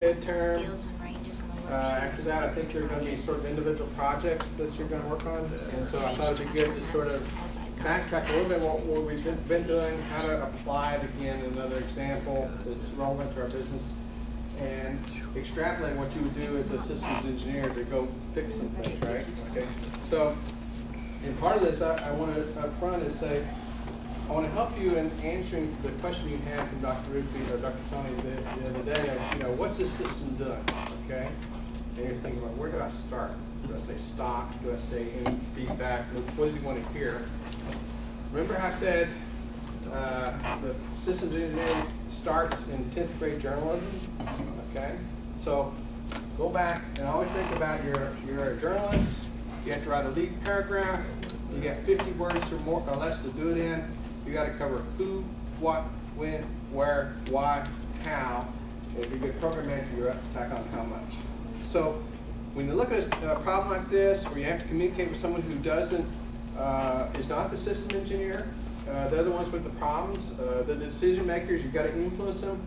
midterm. Fields and ranges and the After that, I think there are going to be sort of individual projects that you're going to work on. And so I thought it'd be good to sort of backtrack a little bit what we've been doing, how to apply it again, another example that's relevant to our business, and extrapolate what you would do as a systems engineer to go fix some things, right? Okay. So, and part of this I want to up front is say, I want to help you in answering the question you had from Dr. Rupi or Dr. Tony the other day of, what's this system doing, okay? And you're thinking about, where do I start? Do I say stock? Do I say any feedback? What does he want to hear? Remember how I said the systems engineering starts in 10th grade journalism, okay? So go back and always think about you're a journalist, you have to write a lead paragraph, you got 50 words or more or less to do it in. You got to cover who, what, when, where, why, how. And if you're a good program manager, you're up to tack on how much. So when you look at a problem like this, where you have to communicate with someone who doesn't, is not the system engineer, they're the ones with the problems, the decision makers, you've got to influence them.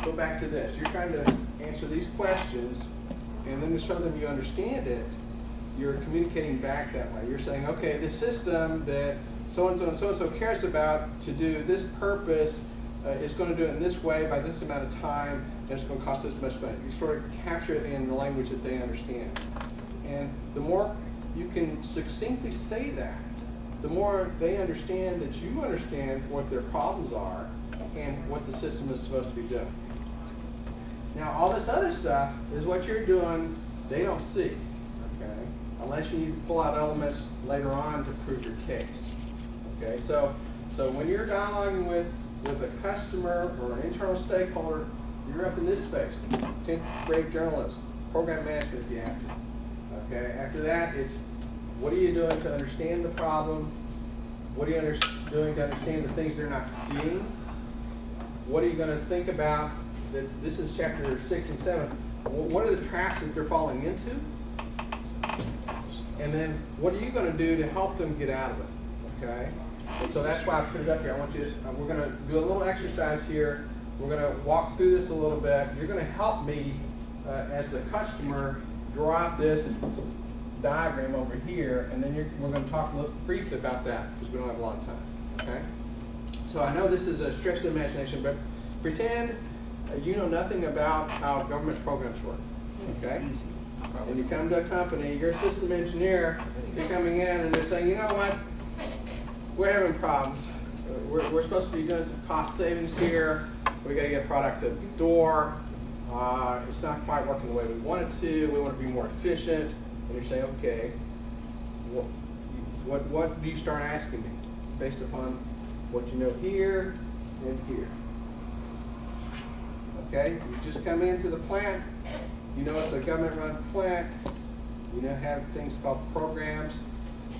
Go back to this. You're trying to answer these questions, and then to show them you understand it, you're communicating back that way. You're saying, okay, this system that so-and-so and so-and-so cares about to do this purpose is going to do it in this way by this amount of time, and it's going to cost this much money. You sort of capture it in the language that they understand. And the more you can succinctly say that, the more they understand that you understand what their problems are and what the system is supposed to be doing. Now, all this other stuff is what you're doing, they don't see, okay? Unless you need to pull out elements later on to prove your case. Okay, so when you're dialoguing with a customer or an internal stakeholder, you're up in this space, 10th grade journalism, program management if you have to. Okay, after that, it's what are you doing to understand the problem? What are you doing to understand the things they're not seeing? What are you going to think about? This is chapter 6 and 7. What are the traps that they're falling into? And then what are you going to do to help them get out of it? Okay? And so that's why I put it up here. I want you to, we're going to do a little exercise here. We're going to walk through this a little bit. You're going to help me as the customer draw out this diagram over here, and then we're going to talk a little briefly about that because we don't have a lot of time. Okay? So I know this is a stretch of the imagination, but pretend you know nothing about how government programs work. Okay? And you come to a company, you're a system engineer, you're coming in and they're saying, you know what? We're having problems. We're supposed to be doing some cost savings here. We got to get product at the door. It's not quite working the way we want it to. We want to be more efficient. And you're saying, okay, what do you start asking me based upon what you know here and here? Okay, you just come into the plant. You know it's a government-run plant. You know have things called programs.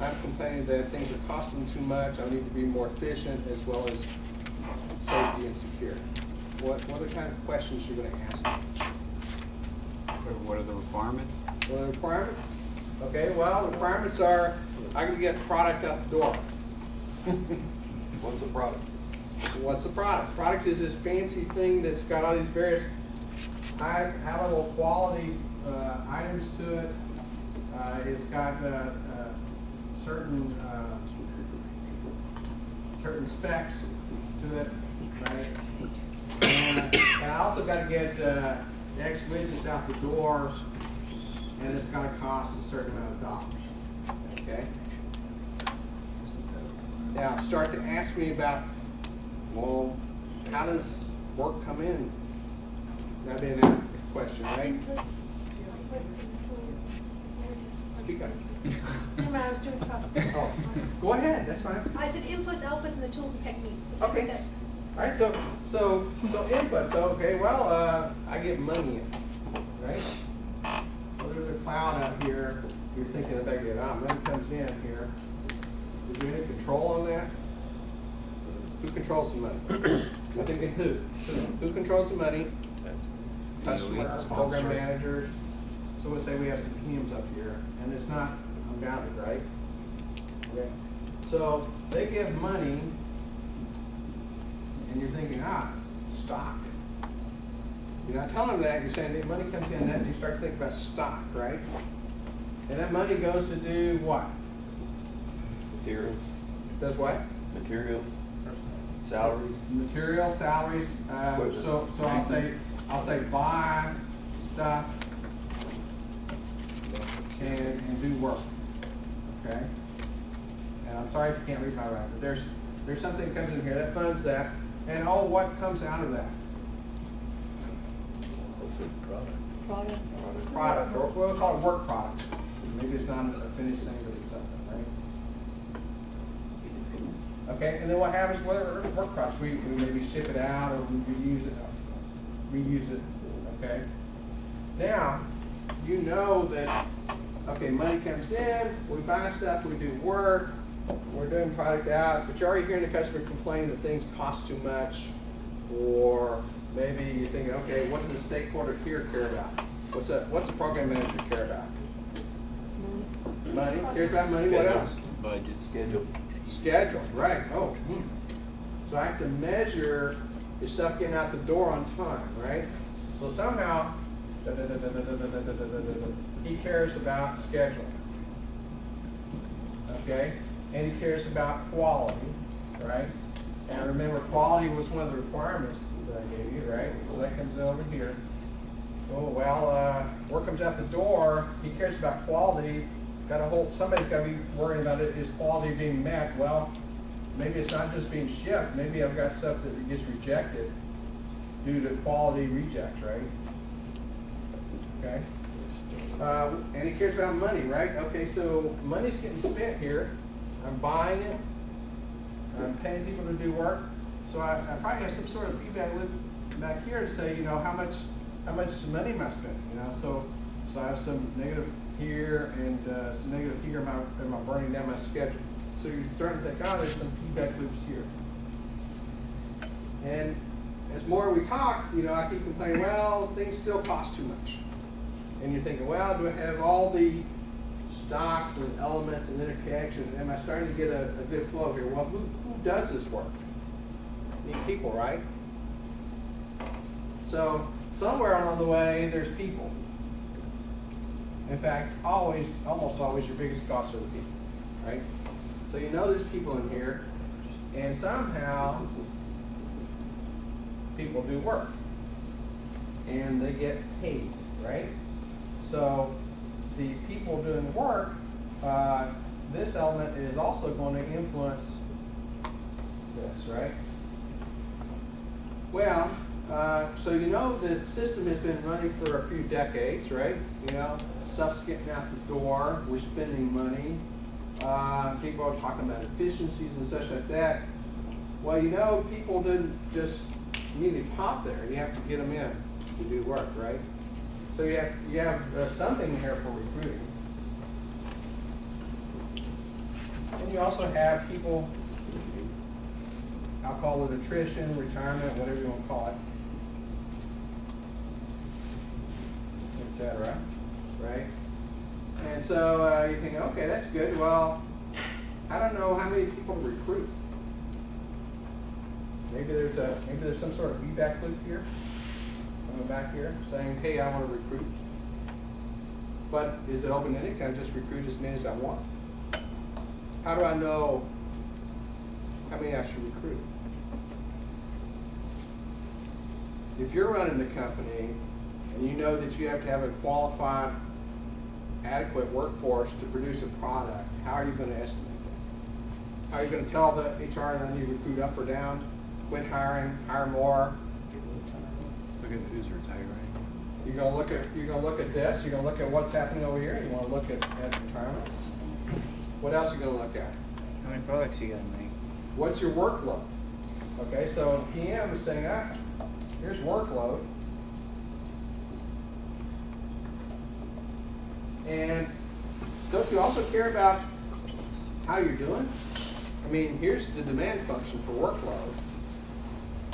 I'm complaining that things are costing too much. I need to be more efficient as well as safety and security. What are the kind of questions you're going to ask me? What are the requirements? What are the requirements? Okay, well, the requirements are I can get product out the door. What's the product? What's the product? Product is this fancy thing that's got all these various high-level quality items to it. It's got certain specs to it, right? And I also got to get X widgets out the door, and it's going to cost a certain amount of dollars. Okay. Now start to ask me about, well, how does work come in? That'd be an question, right? Speak up. I was doing something. Oh, go ahead. That's fine. I said inputs, outputs, and the tools and techniques. Okay. That's, All right. So inputs. Okay. Well, I get money in, right? So there's a cloud out here. You're thinking about getting out. Money comes in here. Is there any control on that? Who controls the money? You're thinking who? Who controls the money? Customers, program managers. So let's say we have some PMs up here, and it's not unbounded, right? Okay. So they give money, and you're thinking, stock. You're not telling them that, you're saying the money comes in, then you start to think about stock, right? And that money goes to do what? Materials, Does what? materials, salaries. Material, salaries, so I'll say buy stuff and do work, okay? And I'm sorry if you can't read my writing, but there's something that comes in here that funds that, and oh, what comes out of that? Product, or we'll call it work product. Maybe it's not a finished thing, but it's something, right? Okay, and then what happens with work products? We maybe ship it out or we reuse it, okay? Now, you know that, okay, money comes in, we buy stuff, we do work, we're doing product out, but you're already hearing the customer complain that things cost too much, or maybe you're thinking, okay, what does the stakeholder here care about? What's the program manager care about? Money, cares about money, what else? Budget. Schedule. Schedule, right, oh. So I have to measure the stuff getting out the door on time, right? So somehow, he cares about schedule, okay? And he cares about quality, right? And remember, quality was one of the requirements that I gave you, right? So that comes over here. Oh, well, work comes out the door, he cares about quality. Somebody's got to be worrying about it, is quality being met? Well, maybe it's not just being shipped, maybe I've got stuff that gets rejected due to quality rejects, right? Okay. And he cares about money, right? Okay, so money's getting spent here. I'm buying it. I'm paying people to do work. So I probably have some sort of feedback loop back here to say, you know, how much money am I spending? You know, so I have some negative here and some negative here. Am I burning down my schedule? So you're starting to think, oh, there's some feedback loops here. And as more we talk, you know, I keep complaining, well, things still cost too much. And you're thinking, well, do I have all the stocks and elements and interconnection? Am I starting to get a good flow here? Well, who does this work? Need people, right? So somewhere along the way, there's people. In fact, almost always your biggest costs are the people, right? So you know there's people in here, and somehow people do work, and they get paid, right? So the people doing the work, this element is also going to influence this, right? Well, so you know the system has been running for a few decades, right? You know, stuff's getting out the door, we're spending money, people are talking about efficiencies and such like that. Well, you know, people didn't just immediately pop there. You have to get them in to do work, right? So you have something here for recruiting. And you also have people, I'll call it attrition, retirement, whatever you want to call it, etc. Right? And so you're thinking, okay, that's good. Well, I don't know how many people to recruit. Maybe there's some sort of feedback loop here, coming back here, saying, hey, I want to recruit. But is it open-ended? Can I just recruit as many as I want? How do I know how many I should recruit? If you're running the company and you know that you have to have a qualified, adequate workforce to produce a product, how are you going to estimate that? How are you going to tell the HR that I need to recruit up or down, quit hiring, hire more? Look at who's retiring. You're going to look at this. You're going to look at what's happening over here. You want to look at retirements. What else are you going to look at? How many products you gotta make? What's your workload? Okay, so PM is saying, here's workload. And don't you also care about how you're doing? I mean, here's the demand function for workload.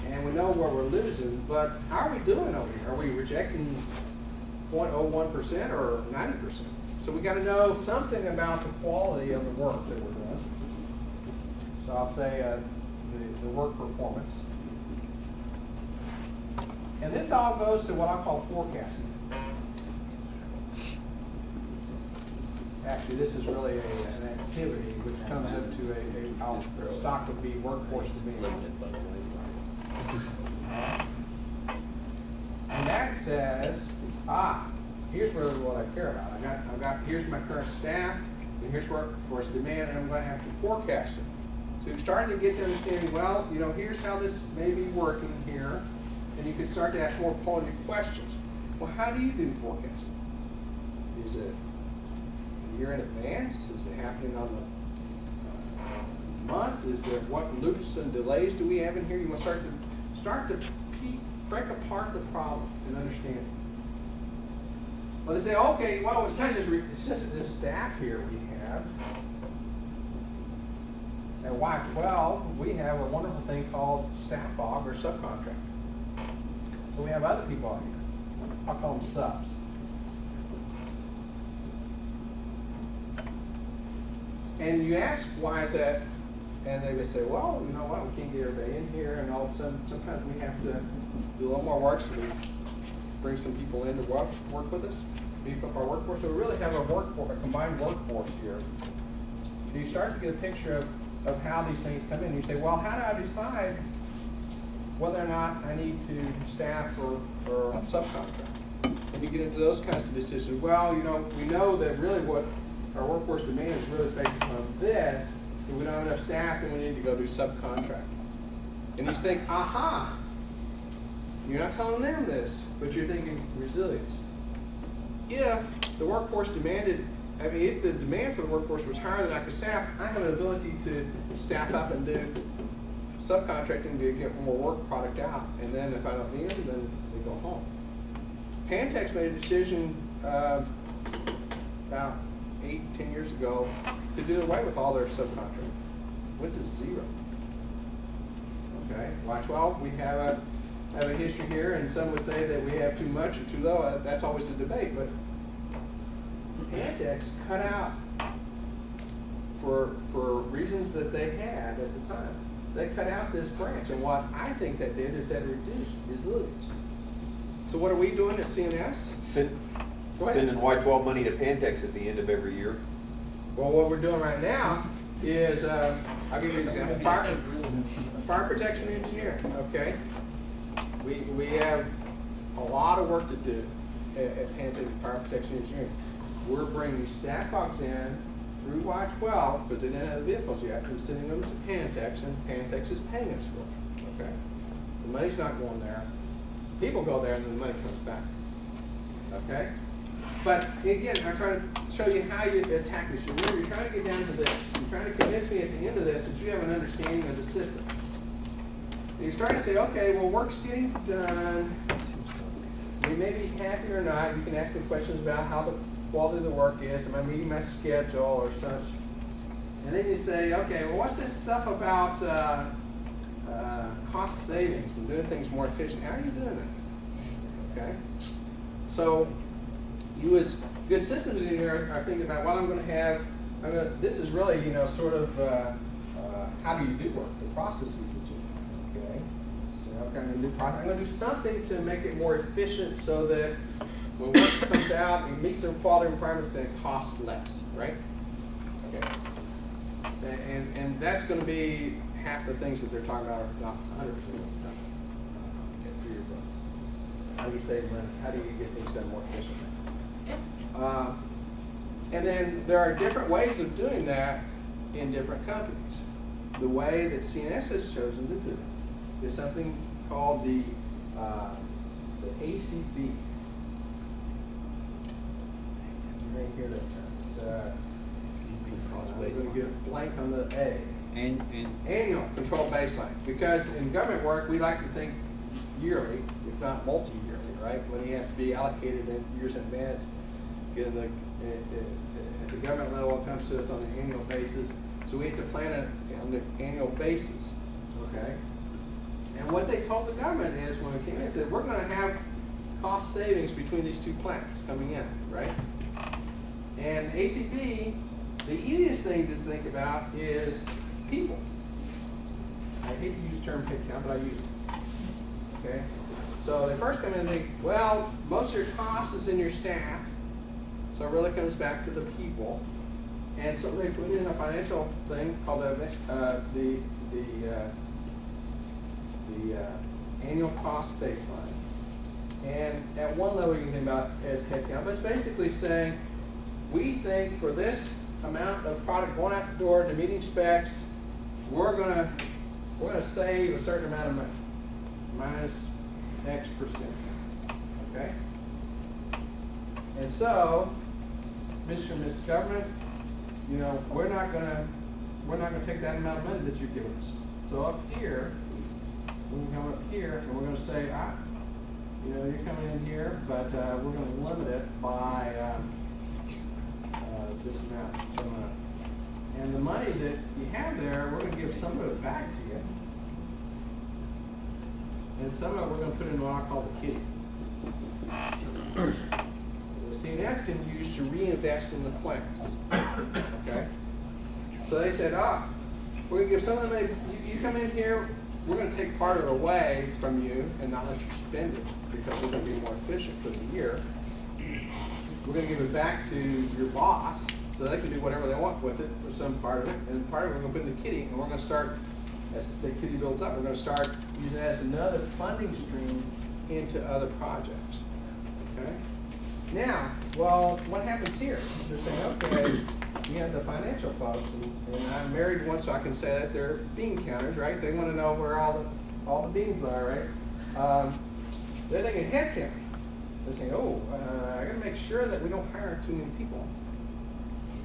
And we know where we're losing, but how are we doing over here? Are we rejecting 0.01% or 90%? So we got to know something about the quality of the work that we're doing. So I'll say the work performance. And this all goes to what I call forecasting. Actually, this is really an activity which comes into a stock would be workforce demand. And that says, here's really what I care about. Here's my current staff, and here's workforce demand, and I'm going to have to forecast it. So you're starting to get to understanding, well, here's how this may be working here, and you can start to ask more pointed questions. Well, how do you do forecasting? Is it a year in advance? Is it happening on the month? Is there what loops and delays do we have in here? You want to start to break apart the problem and understand it. Well, they say, okay, well, it's just this staff here we have. At Y12, we have a wonderful thing called staff aug or subcontract. So we have other people out here. I'll call them subs. And you ask, why is that? And they would say, well, you know what, we can't get everybody in here, and all of a sudden, sometimes we have to do a little more work, so we bring some people in to work with us, beef up our workforce. So we really have a combined workforce here. So you start to get a picture of how these things come in. You say, well, how do I decide whether or not I need to staff or subcontract? And you get into those kinds of decisions. Well, we know that really what our workforce demand is really based on this. If we don't have enough staff, then we need to go do subcontract. And you think, aha, you're not telling them this, but you're thinking resilience. If the workforce if the demand for the workforce was higher than I could staff, I have an ability to staff up and do subcontracting to get more work product out. And then if I don't need them, then they go home. Pantex made a decision about 8-10 years ago to do away with all their subcontracting. Went to zero. Okay, Y12, we have a history here, and some would say that we have too much or too low. That's always a debate, but Pantex cut out for reasons that they had at the time. They cut out this branch, and what I think that did is that reduced resilience. So what are we doing at CNS? Sending Y12 money to Pantex at the end of every year. Well, what we're doing right now is, I'll give you an example. Fire protection engineer, okay? We have a lot of work to do at Pantex Fire Protection Engineering. We're bringing staff folks in through Y12, but they didn't have the vehicles yet, and sending them to Pantex, and Pantex is paying us for it, okay? The money's not going there. People go there, and then the money comes back, okay? But again, I'm trying to show you how you attack this. Remember, you're trying to get down to this. You're trying to convince me at the end of this that you have an understanding of the system. And you're starting to say, okay, well, work's getting done. We may be happy or not. You can ask me questions about how the quality of the work is. Am I meeting my schedule or such? And then you say, okay, well, what's this stuff about cost savings and doing things more efficient? How are you doing that? Okay? So you as good systems engineer are thinking about, well, this is really, sort of how do you do work, the processes that you do, okay? So I'm going to do I'm going to do something to make it more efficient so that when work comes out, it meets the quality requirements and it costs less, right? Okay. And that's going to be half the things that they're talking about, are not 100% of the time. How do you save money? How do you get things done more efficiently? And then there are different ways of doing that in different companies. The way that CNS has chosen to do it is something called the ACB. You may hear that term. I'm going to get a blank on the A. Annual control baseline. Because in government work, we like to think yearly, if not multi-yearly, right? When he has to be allocated in years in advance. At the government level, it comes to us on an annual basis. So we have to plan it on an annual basis, okay? And what they told the government is, when we came in, they said, we're going to have cost savings between these two plants coming in, right? And ACB, the easiest thing to think about is people. I hate to use the term headcount, but I use it, okay? So they first come in and think, well, most of your cost is in your staff, so it really comes back to the people. And so they put in a financial thing called the annual cost baseline. And at one level you can think about it as headcount, but it's basically saying, we think for this amount of product going out the door to meeting specs, we're gonna save a certain amount of money, minus X percent, okay? And so, Mr. and Mrs. Government, you know, we're not gonna take that amount of money that you've given us. So up here, we can come up here and we're gonna say, you know, you're coming in here, but we're gonna limit it by this amount. And the money that you have there, we're gonna give some of it back to you. And some of it we're gonna put in what I call the kitty. The CNS can use to reinvest in the plants. Okay? So they said, we're gonna give some of the money, you come in here, we're gonna take part of it away from you and not let you spend it because we're gonna be more efficient for the year. We're gonna give it back to your boss so they can do whatever they want with it for some part of it. And part of it we're gonna put in the kitty, and we're gonna start, as the kitty builds up, we're gonna start using that as another funding stream into other projects. Okay? Now, well, what happens here? They're saying, okay, you have the financial folks, and I'm married one, so I can say that they're bean counters, right? They want to know where all the beans are, right? They're thinking head count. They're saying, I got to make sure that we don't hire too many people,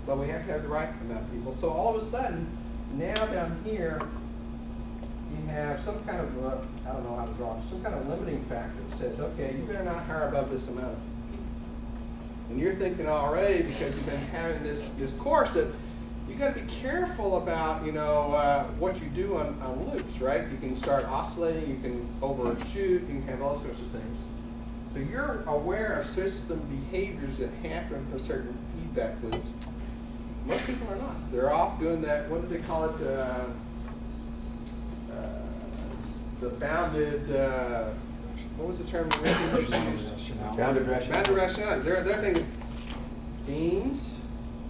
but we have to have the right amount of people. So all of a sudden, now down here, you have some kind of I don't know how to draw, some kind of limiting factor that says, okay, you better not hire above this amount of people. And you're thinking already, because you've been having this course, that you got to be careful about, you know, what you do on loops, right? You can start oscillating, you can overshoot, you can have all sorts of things. So you're aware of system behaviors that happen for certain feedback loops. Most people are not. They're off doing that, what do they call it? The bounded, what was the term? Bounded rationality. Bounded rationality. They're thinking beans,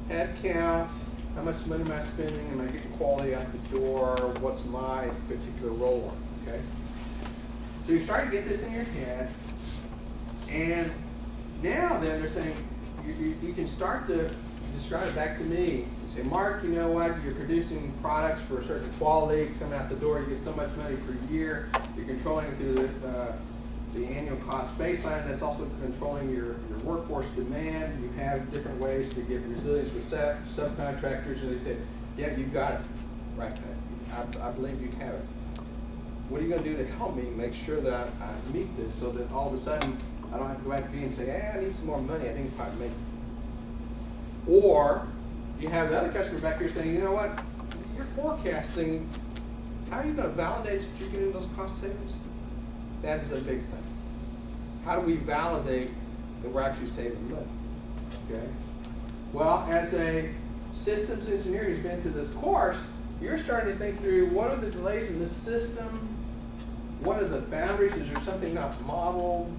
head count, how much money am I spending, am I getting quality out the door, what's my particular role on it, okay? So you start to get this in your head, and now then they're saying, you can start to describe it back to me. You say, Mark, you know what, you're producing products for a certain quality, coming out the door, you get so much money per year, you're controlling it through the annual cost baseline, that's also controlling your workforce demand. You have different ways to get resilience with subcontractors, and they said, yeah, you've got it, right, I believe you have it. What are you going to do to help me make sure that I meet this, so that all of a sudden I don't have to go back to you and say, I need some more money, I didn't quite make it. Or you have the other customer back here saying, you know what, you're forecasting, how are you going to validate that you're getting those cost savings? That is a big thing. How do we validate that we're actually saving money? Okay. Well, as a systems engineer who's been through this course, you're starting to think through, what are the delays in this system? What are the boundaries? Is there something not modeled?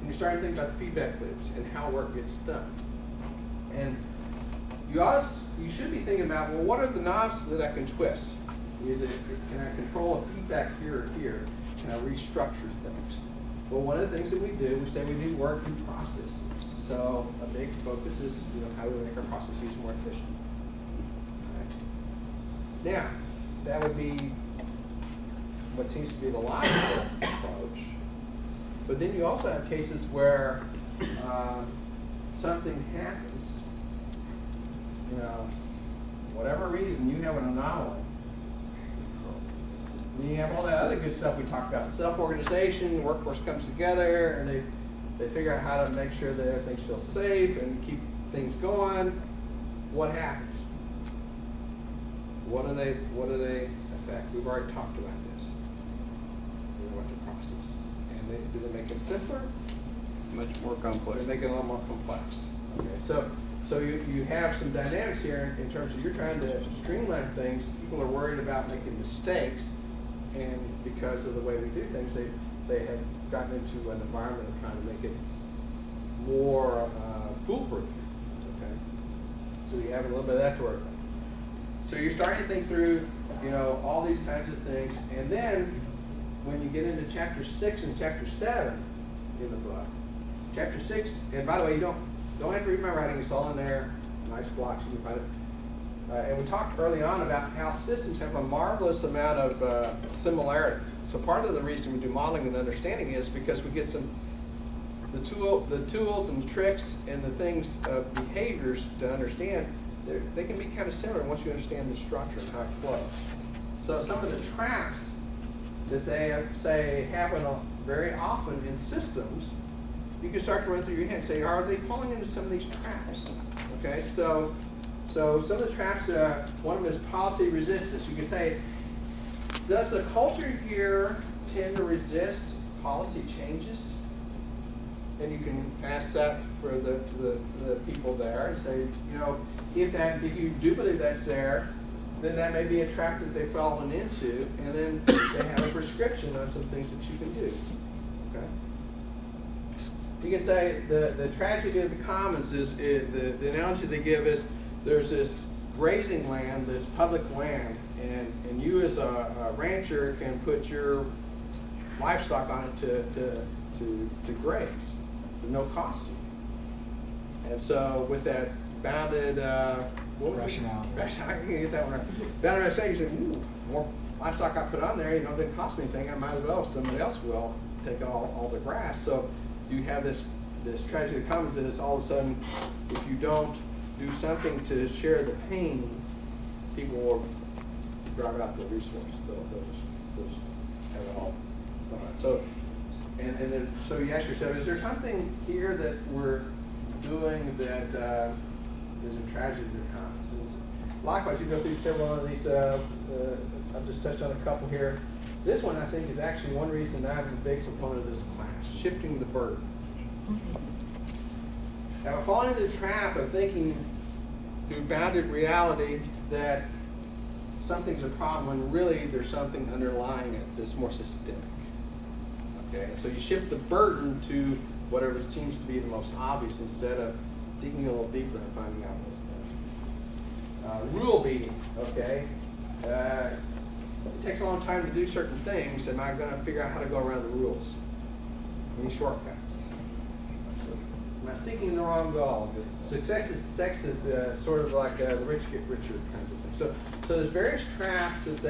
And you're starting to think about the feedback loops and how work gets done. And you should be thinking about, well, what are the knobs that I can twist? Can I control a feedback here or here? Can I restructure things? Well, one of the things that we do, we say we do work in processes. So a big focus is, you know, how do we make our processes more efficient? Right. Now, that would be what seems to be the logical approach. But then you also have cases where something happens, you know, whatever reason, you have an anomaly. And you have all that other good stuff we talked about, self-organization, the workforce comes together, and they figure out how to make sure that everything's still safe and keep things going. What happens? What do they affect? We've already talked about this. We went to process. And do they make it simpler? Much more complex. They make it a little more complex. Okay, so you have some dynamics here in terms of you're trying to streamline things. People are worried about making mistakes, and because of the way we do things, they have gotten into an environment of trying to make it more foolproof. Okay, so you have a little bit of that to work on. So you're starting to think through, you know, all these kinds of things, and then when you get into chapter 6 and chapter 7 in the book, chapter 6, and by the way, you don't have to read my writing; it's all in there, nice blocks, you can find it. And we talked early on about how systems have a marvelous amount of similarity. So part of the reason we do modeling and understanding is because we get the tools and the tricks and the things of behaviors to understand. They can be kind of similar once you understand the structure and how it flows. So some of the traps that they say happen very often in systems, you can start to run through your head and say, are they falling into some of these traps? Okay, so some of the traps, one of them is policy resistance. You could say, does the culture here tend to resist policy changes? And you can ask that for the people there and say, you know, if you do believe that's there, then that may be a trap that they've fallen into, and then they have a prescription on some things that you can do. Okay. You can say the tragedy of the commons is the analogy they give is there's this grazing land, this public land, and you as a rancher can put your livestock on it to graze with no cost to you. And so with that bounded what was rationale. I can get that one right. Bounded rationale, you say, ooh, more livestock I put on there, you know, it didn't cost me anything. I might as well, somebody else will take all the grass. So you have this tragedy that comes is all of a sudden, if you don't do something to share the pain, people will drive out the resource. They'll just have it all gone. So, so you ask yourself, is there something here that we're doing that is a tragedy that comes? Likewise, you go through several of these. I've just touched on a couple here. This one, I think, is actually one reason I'm a big proponent of this class: shifting the burden. Now, I fall into the trap of thinking through bounded reality that something's a problem when really there's something underlying it that's more systemic. Okay, so you shift the burden to whatever seems to be the most obvious instead of digging a little deeper and finding out what's there. Rule beating. Okay, it takes a long time to do certain things. Am I going to figure out how to go around the rules? Any shortcuts? Am I seeking the wrong goal? Success is sex is sort of like the rich get richer kinds of thing. So there's various traps that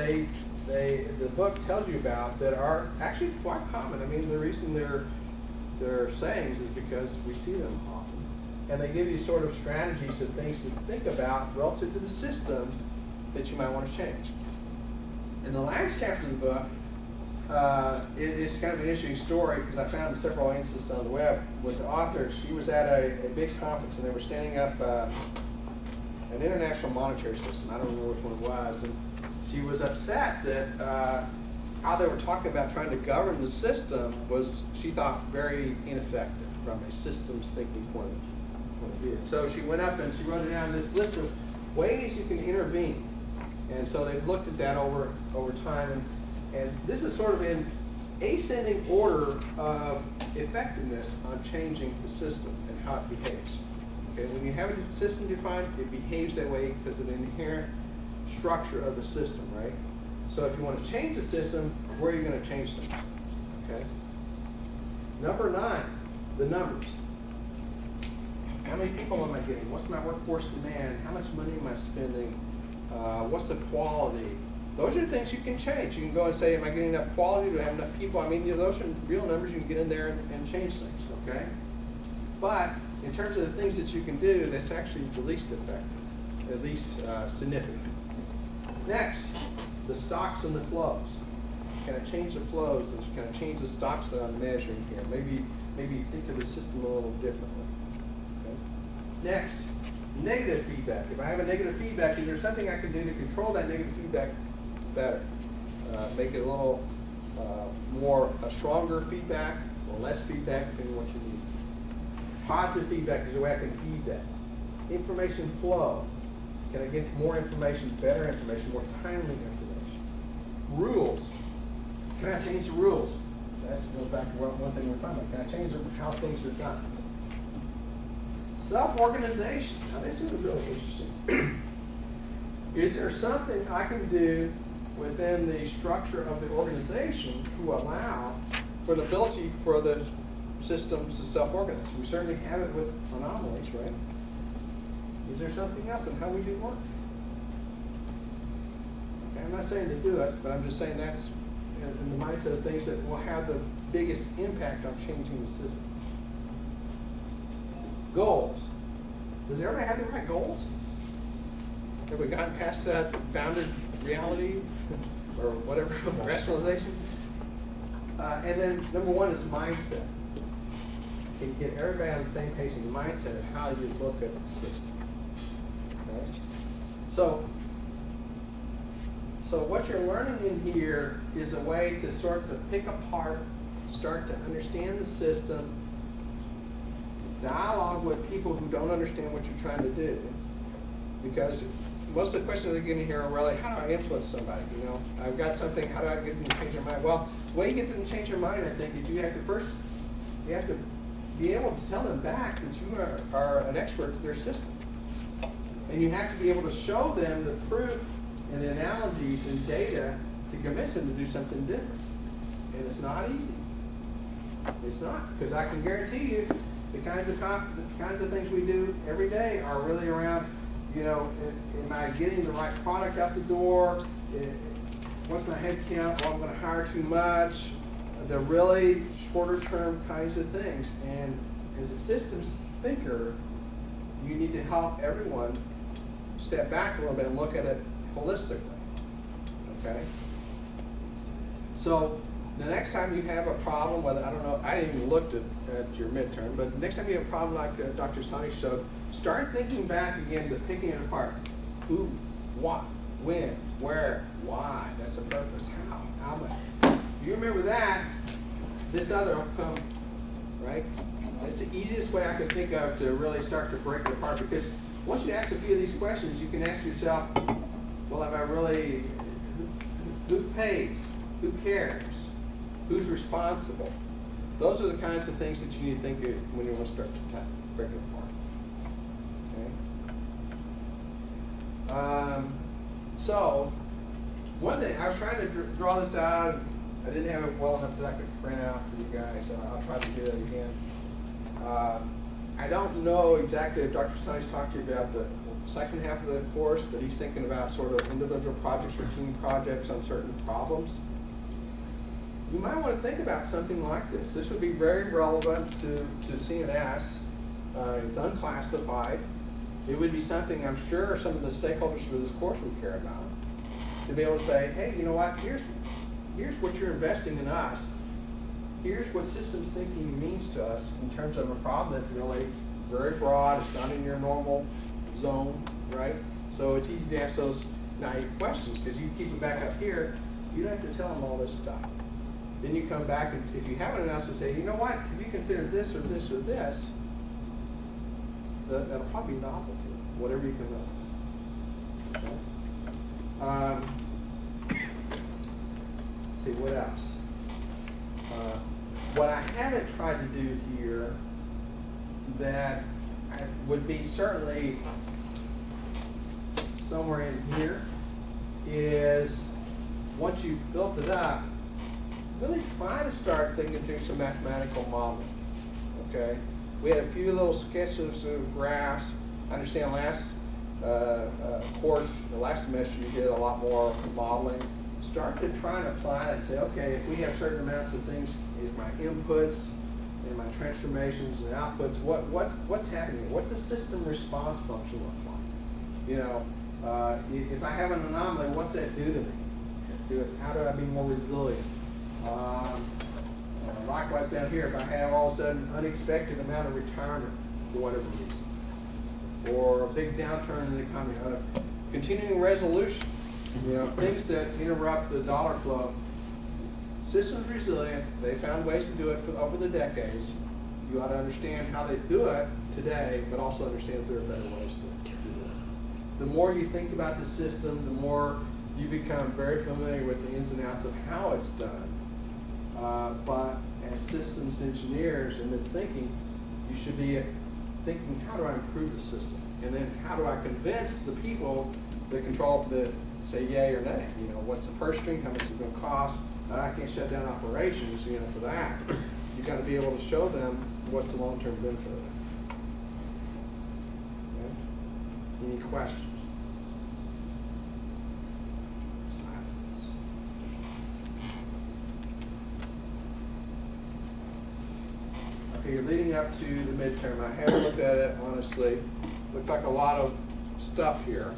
the book tells you about that are actually quite common. I mean, the reason they're sayings is because we see them often, and they give you sort of strategies and things to think about relative to the system that you might want to change. In the last chapter of the book, it's kind of an interesting story because I found several instances on the web with the author. She was at a big conference and they were standing up an international monetary system. I don't remember which one it was. And she was upset that how they were talking about trying to govern the system was, she thought, very ineffective from a systems thinking point of view. So she went up and she wrote down this list of ways you can intervene. And so they've looked at that over time. And this is sort of in ascending order of effectiveness on changing the system and how it behaves. Okay, when you have a system defined, it behaves that way because of the inherent structure of the system, right? So if you want to change the system, where are you going to change things? Okay. Number 9, the numbers. How many people am I getting? What's my workforce demand? How much money am I spending? What's the quality? Those are the things you can change. You can go and say, am I getting enough quality? Do I have enough people? I mean, those are real numbers. You can get in there and change things, okay? But in terms of the things that you can do, that's actually the least effective, at least significant. Next, the stocks and the flows. Can I change the flows? And can I change the stocks that I'm measuring here? Maybe think of the system a little differently. Okay? Next, negative feedback. If I have a negative feedback, is there something I can do to control that negative feedback better? Make it a little more a stronger feedback or less feedback, depending on what you need. Positive feedback is the way I can feed that. Information flow. Can I get more information, better information, more timely information? Rules. Can I change the rules? that goes back to one thing we're talking about. Can I change how things are done? Self-organization. Now this is really interesting. Is there something I can do within the structure of the organization to allow for the ability for the systems to self-organize? We certainly have it with anomalies, right? Is there something else in how we do work? Okay, I'm not saying to do it, but I'm just saying that's in the mindset of things that will have the biggest impact on changing the system. Goals. Does everybody have the right goals? Have we gotten past that bounded reality or whatever, rationalization? And then number one is mindset. Can you get everybody on the same page in the mindset of how you look at the system? Okay? So what you're learning in here is a way to sort of pick apart, start to understand the system, dialogue with people who don't understand what you're trying to do. Because most of the questions that get in here are really, how do I influence somebody? You know, I've got something, how do I get them to change their mind? Well, the way you get them to change their mind, I think, is you have to be able to tell them back that you are an expert to their system. And you have to be able to show them the proof and the analogies and data to convince them to do something different. And it's not easy. It's not, because I can guarantee you the kinds of things we do every day are really around, you know, am I getting the right product out the door? What's my head count? Oh, I'm going to hire too much. The really shorter term kinds of things. And as a systems thinker, you need to help everyone step back a little bit and look at it holistically. Okay? So the next time you have a problem, whether, I don't know, I didn't even look at your midterm, but the next time you have a problem like Dr. Sonny showed, start thinking back again to picking it apart. Who, what, when, where, why, that's the purpose, how much. You remember that, this other will come, right? That's the easiest way I can think of to really start to break it apart, because once you ask a few of these questions, you can ask yourself, well, am I really, who pays? Who cares? Who's responsible? Those are the kinds of things that you need to think of when you want to start to break it apart. Okay? So, one thing, I was trying to draw this out. I didn't have it well enough that I could print out for you guys, so I'll try to do it again. I don't know exactly if Dr. Sonny's talked to you about the second half of the course, but he's thinking about sort of individual projects or team projects on certain problems. You might want to think about something like this. This would be very relevant to CNS. It's unclassified. It would be something I'm sure some of the stakeholders for this course would care about. To be able to say, hey, you know what, here's what you're investing in us. Here's what systems thinking means to us in terms of a problem that's really very broad. It's not in your normal zone, right? So it's easy to ask those naive questions, because you keep them back up here, you don't have to tell them all this stuff. Then you come back, and if you have an analysis, say, you know what, have you considered this or this or this? That'll probably be novel to you, whatever you can know. Okay? Let's see, what else? What I haven't tried to do here that would be certainly somewhere in here is, once you've built it up, really try to start thinking through some mathematical modeling. Okay? We had a few little sketches of graphs. I understand last course, the last semester, you did a lot more modeling. Start to try and apply that and say, okay, if we have certain amounts of things, is my inputs and my transformations and outputs, what's happening? What's the system response function look like? You know, if I have an anomaly, what's that do to me? How do I be more resilient? Likewise down here, if I have all of a sudden unexpected amount of retirement for whatever reason, or a big downturn in the economy, continuing resolution, you know, things that interrupt the dollar flow. Systems resilient, they found ways to do it over the decades. You ought to understand how they do it today, but also understand if there are better ways to do it. The more you think about the system, the more you become very familiar with the ins and outs of how it's done. But as systems engineers in this thinking, you should be thinking, how do I improve the system? And then how do I convince the people that control, that say yay or nay? You know, what's the purse string, how much it's gonna cost? I can't shut down operations, you know, for that. You gotta be able to show them what's the long-term benefit of that. Okay? Any questions? Silence. Okay, you're leading up to the midterm. I haven't looked at it, honestly. Looked like a lot of stuff here.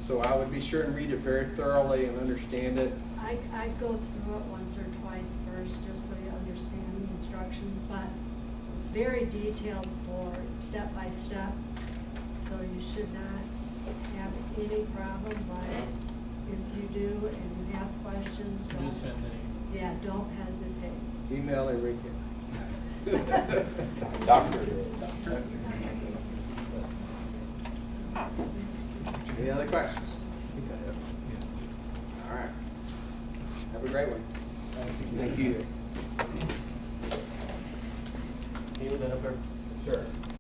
So I would be sure and read it very thoroughly and understand it. I'd go through it once or twice first, just so you understand the instructions, but it's very detailed for step by step, so you should not have any problem, but if you do and you have questions, don't hesitate. Email Enrique. Doctor. Any other questions? All right. Have a great one. Thank you. Sure.